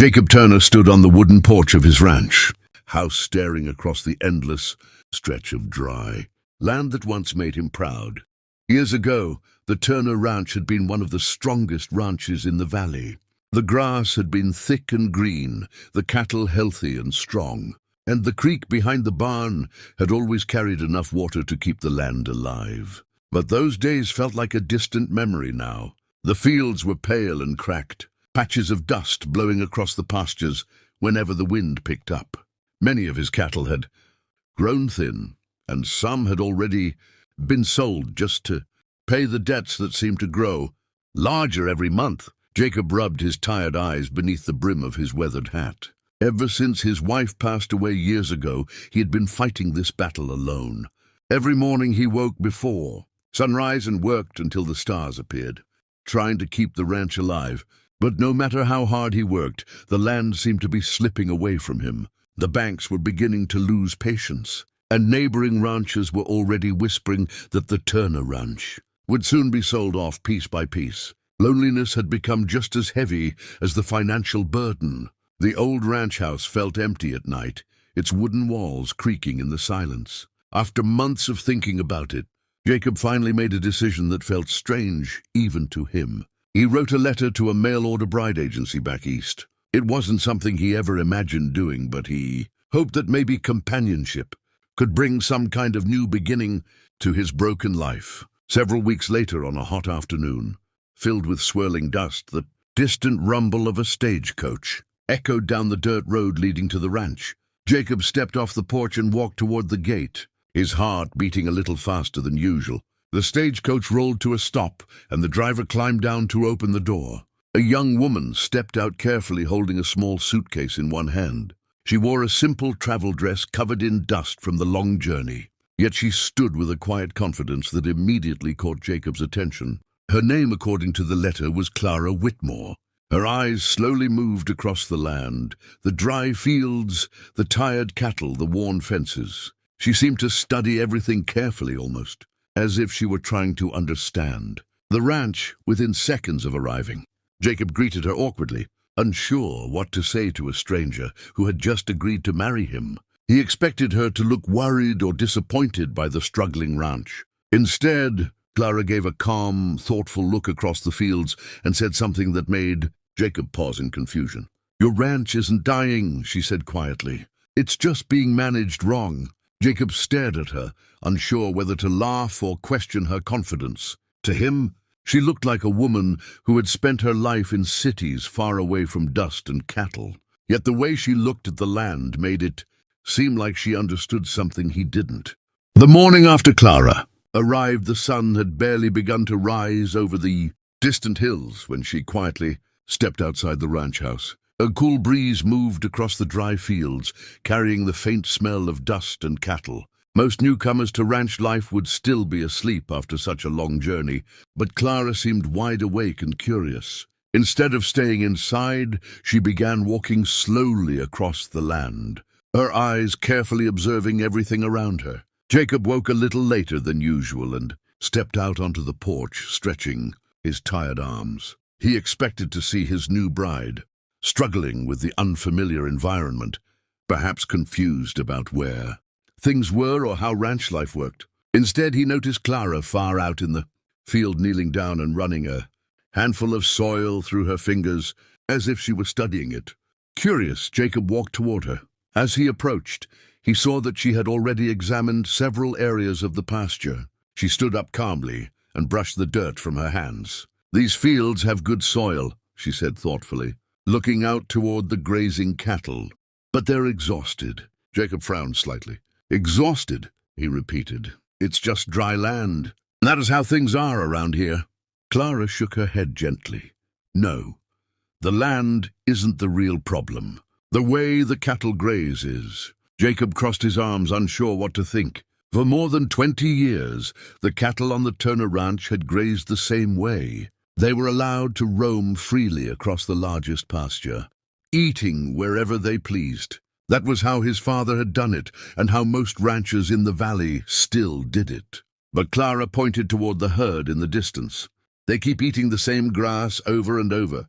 Jacob Turner stood on the wooden porch of his ranch, house staring across the endless stretch of dry land that once made him proud. Years ago, the Turner Ranch had been one of the strongest ranches in the valley. The grass had been thick and green, the cattle healthy and strong, and the creek behind the barn had always carried enough water to keep the land alive. But those days felt like a distant memory now. The fields were pale and cracked, patches of dust blowing across the pastures whenever the wind picked up. Many of his cattle had grown thin, and some had already been sold just to pay the debts that seemed to grow larger every month. Jacob rubbed his tired eyes beneath the brim of his weathered hat. Ever since his wife passed away years ago, he had been fighting this battle alone. Every morning he woke before sunrise and worked until the stars appeared, trying to keep the ranch alive. But no matter how hard he worked, the land seemed to be slipping away from him. The banks were beginning to lose patience, and neighboring ranchers were already whispering that the Turner Ranch would soon be sold off piece by piece. Loneliness had become just as heavy as the financial burden. The old ranch house felt empty at night, its wooden walls creaking in the silence. After months of thinking about it, Jacob finally made a decision that felt strange even to him. He wrote a letter to a mail-order bride agency back east. It wasn't something he ever imagined doing, but he hoped that maybe companionship could bring some kind of new beginning to his broken life. Several weeks later, on a hot afternoon, filled with swirling dust, the distant rumble of a stagecoach echoed down the dirt road leading to the ranch. Jacob stepped off the porch and walked toward the gate, his heart beating a little faster than usual. The stagecoach rolled to a stop, and the driver climbed down to open the door. A young woman stepped out carefully, holding a small suitcase in one hand. She wore a simple travel dress covered in dust from the long journey, yet she stood with a quiet confidence that immediately caught Jacob's attention. Her name, according to the letter, was Clara Whitmore. Her eyes slowly moved across the land, the dry fields, the tired cattle, the worn fences. She seemed to study everything carefully, almost as if she were trying to understand. The ranch, within seconds of arriving. Jacob greeted her awkwardly, unsure what to say to a stranger who had just agreed to marry him. He expected her to look worried or disappointed by the struggling ranch. Instead, Clara gave a calm, thoughtful look across the fields and said something that made Jacob pause in confusion. "Your ranch isn't dying," she said quietly. "It's just being managed wrong." Jacob stared at her, unsure whether to laugh or question her confidence. To him, she looked like a woman who had spent her life in cities far away from dust and cattle. Yet the way she looked at the land made it seem like she understood something he didn't. The morning after Clara arrived, the sun had barely begun to rise over the distant hills when she quietly stepped outside the ranch house. A cool breeze moved across the dry fields, carrying the faint smell of dust and cattle. Most newcomers to ranch life would still be asleep after such a long journey, but Clara seemed wide awake and curious. Instead of staying inside, she began walking slowly across the land, her eyes carefully observing everything around her. Jacob woke a little later than usual and stepped out onto the porch, stretching his tired arms. He expected to see his new bride, struggling with the unfamiliar environment, perhaps confused about where things were or how ranch life worked. Instead, he noticed Clara far out in the field, kneeling down and running a handful of soil through her fingers as if she were studying it. Curious, Jacob walked toward her. As he approached, he saw that she had already examined several areas of the pasture. She stood up calmly and brushed the dirt from her hands. "These fields have good soil," she said thoughtfully, looking out toward the grazing cattle. "But they're exhausted." Jacob frowned slightly. "Exhausted," he repeated. "It's just dry land. That is how things are around here." Clara shook her head gently. "No, the land isn't the real problem. The way the cattle graze is." Jacob crossed his arms, unsure what to think. For more than 20 years, the cattle on the Turner Ranch had grazed the same way. They were allowed to roam freely across the largest pasture, eating wherever they pleased. That was how his father had done it, and how most ranchers in the valley still did it. But Clara pointed toward the herd in the distance. "They keep eating the same grass over and over.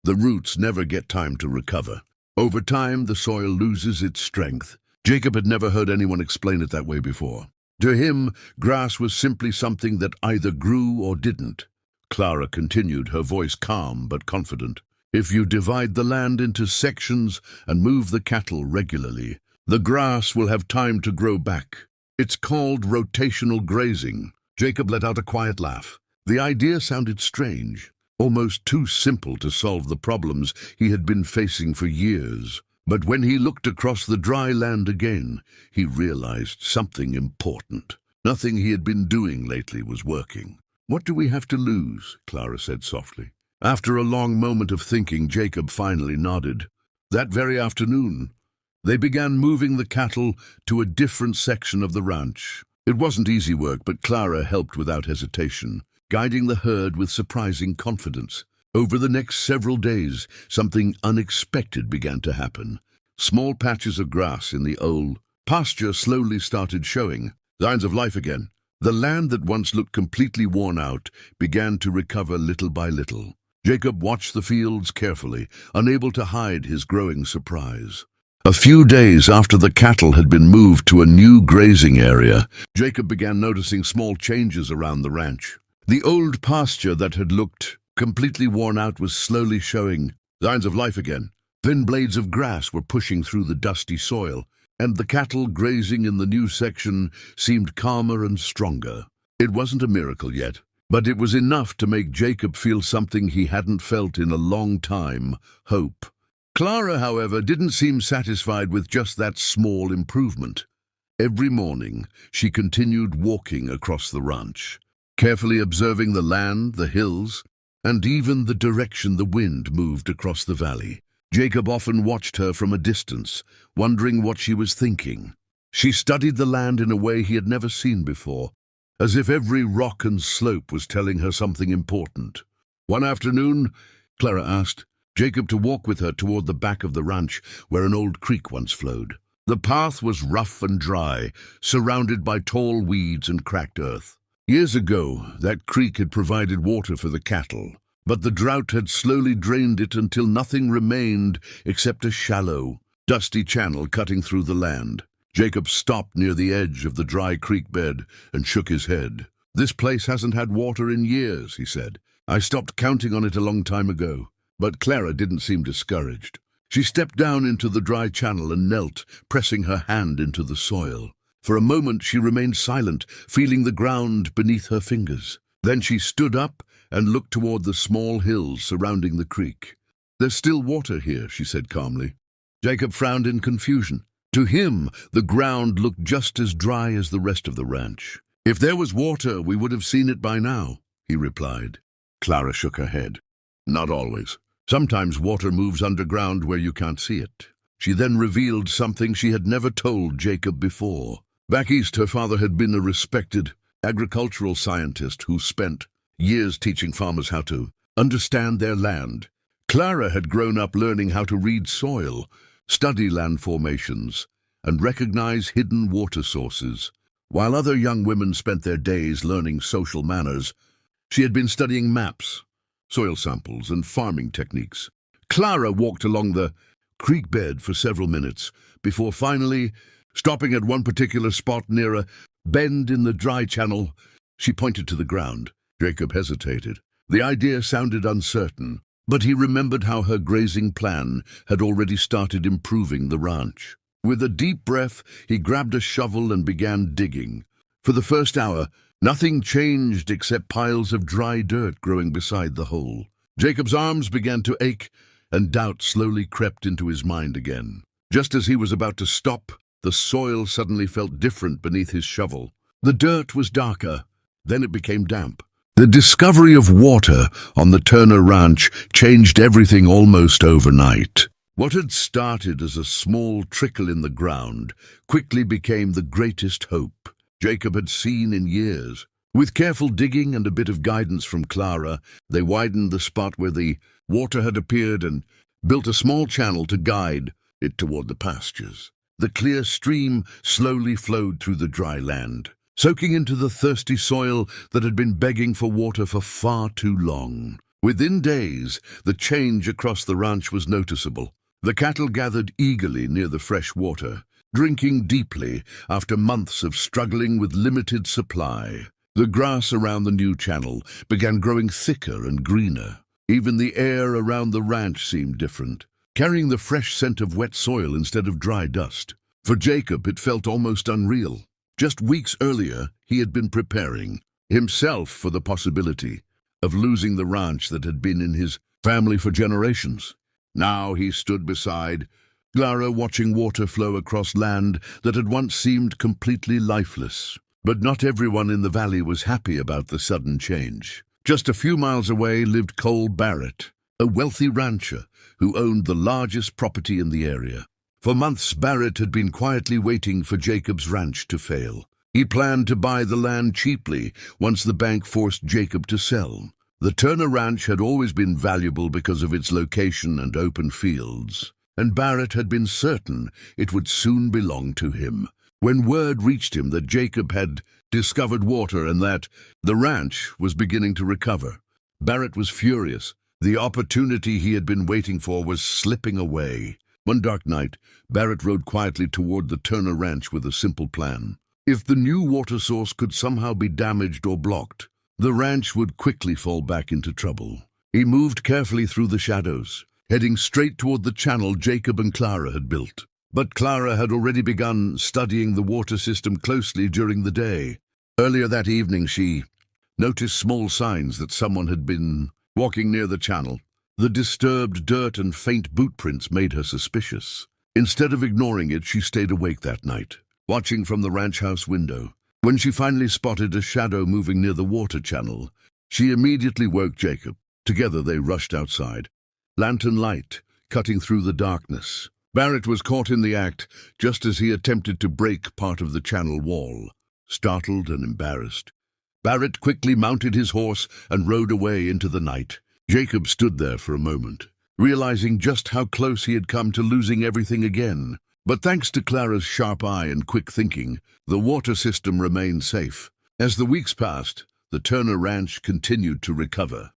The roots never get time to recover. Over time, the soil loses its strength. Jacob had never heard anyone explain it that way before. To him, grass was simply something that either grew or didn't. Clara continued, her voice calm but confident. If you divide the land into sections and move the cattle regularly, the grass will have time to grow back. It's called rotational grazing. Jacob let out a quiet laugh. The idea sounded strange, almost too simple to solve the problems he had been facing for years. But when he looked across the dry land again, he realized something important. Nothing he had been doing lately was working. "What do we have to lose?" Clara said softly. After a long moment of thinking, Jacob finally nodded. That very afternoon, they began moving the cattle to a different section of the ranch. It wasn't easy work, but Clara helped without hesitation, guiding the herd with surprising confidence. Over the next several days, something unexpected began to happen. Small patches of grass in the old pasture slowly started showing signs of life again. The land that once looked completely worn out began to recover little by little. Jacob watched the fields carefully, unable to hide his growing surprise. A few days after the cattle had been moved to a new grazing area, Jacob began noticing small changes around the ranch. The old pasture that had looked completely worn out was slowly showing signs of life again. Thin blades of grass were pushing through the dusty soil, and the cattle grazing in the new section seemed calmer and stronger. It wasn't a miracle yet, but it was enough to make Jacob feel something he hadn't felt in a long time: hope. Clara, however, didn't seem satisfied with just that small improvement. Every morning, she continued walking across the ranch, carefully observing the land, the hills, and even the direction the wind moved across the valley. Jacob often watched her from a distance, wondering what she was thinking. She studied the land in a way he had never seen before, as if every rock and slope was telling her something important. One afternoon, Clara asked Jacob to walk with her toward the back of the ranch where an old creek once flowed. The path was rough and dry, surrounded by tall weeds and cracked earth. Years ago, that creek had provided water for the cattle, but the drought had slowly drained it until nothing remained except a shallow, dusty channel cutting through the land. Jacob stopped near the edge of the dry creek bed and shook his head. "This place hasn't had water in years," he said. "I stopped counting on it a long time ago." But Clara didn't seem discouraged. She stepped down into the dry channel and knelt, pressing her hand into the soil. For a moment she remained silent, feeling the ground beneath her fingers. Then she stood up and looked toward the small hills surrounding the creek. "There's still water here," she said calmly. Jacob frowned in confusion. To him, the ground looked just as dry as the rest of the ranch. "If there was water, we would have seen it by now," he replied. Clara shook her head. "Not always. Sometimes water moves underground where you can't see it." She then revealed something she had never told Jacob before. Back east, her father had been a respected agricultural scientist who spent years teaching farmers how to understand their land. Clara had grown up learning how to read soil, study land formations, and recognize hidden water sources. While other young women spent their days learning social manners, she had been studying maps, soil samples, and farming techniques. Clara walked along the creek bed for several minutes before finally stopping at one particular spot near a bend in the dry channel. She pointed to the ground. Jacob hesitated. The idea sounded uncertain, but he remembered how her grazing plan had already started improving the ranch. With a deep breath, he grabbed a shovel and began digging. For the first hour, nothing changed except piles of dry dirt growing beside the hole. Jacob's arms began to ache, and doubt slowly crept into his mind again. Just as he was about to stop, the soil suddenly felt different beneath his shovel. The dirt was darker, then it became damp. The discovery of water on the Turner Ranch changed everything almost overnight. What had started as a small trickle in the ground quickly became the greatest hope Jacob had seen in years. With careful digging and a bit of guidance from Clara, they widened the spot where the water had appeared and built a small channel to guide it toward the pastures. The clear stream slowly flowed through the dry land, soaking into the thirsty soil that had been begging for water for far too long. Within days, the change across the ranch was noticeable. The cattle gathered eagerly near the fresh water, drinking deeply after months of struggling with limited supply. The grass around the new channel began growing thicker and greener. Even the air around the ranch seemed different, carrying the fresh scent of wet soil instead of dry dust. For Jacob, it felt almost unreal. Just weeks earlier, he had been preparing himself for the possibility of losing the ranch that had been in his family for generations. Now he stood beside Clara, watching water flow across land that had once seemed completely lifeless. But not everyone in the valley was happy about the sudden change. Just a few miles away lived Cole Barrett, a wealthy rancher who owned the largest property in the area. For months, Barrett had been quietly waiting for Jacob's ranch to fail. He planned to buy the land cheaply once the bank forced Jacob to sell. The Turner Ranch had always been valuable because of its location and open fields, and Barrett had been certain it would soon belong to him. When word reached him that Jacob had discovered water and that the ranch was beginning to recover, Barrett was furious. The opportunity he had been waiting for was slipping away. One dark night, Barrett rode quietly toward the Turner Ranch with a simple plan. If the new water source could somehow be damaged or blocked, the ranch would quickly fall back into trouble. He moved carefully through the shadows, heading straight toward the channel Jacob and Clara had built. But Clara had already begun studying the water system closely during the day. Earlier that evening, she noticed small signs that someone had been walking near the channel. The disturbed dirt and faint boot prints made her suspicious. Instead of ignoring it, she stayed awake that night, watching from the ranch house window. When she finally spotted a shadow moving near the water channel, she immediately woke Jacob. Together they rushed outside, lantern light cutting through the darkness. Barrett was caught in the act just as he attempted to break part of the channel wall. Startled and embarrassed, Barrett quickly mounted his horse and rode away into the night. Jacob stood there for a moment, realizing just how close he had come to losing everything again. But thanks to Clara's sharp eye and quick thinking, the water system remained safe. As the weeks passed, the Turner Ranch continued to recover.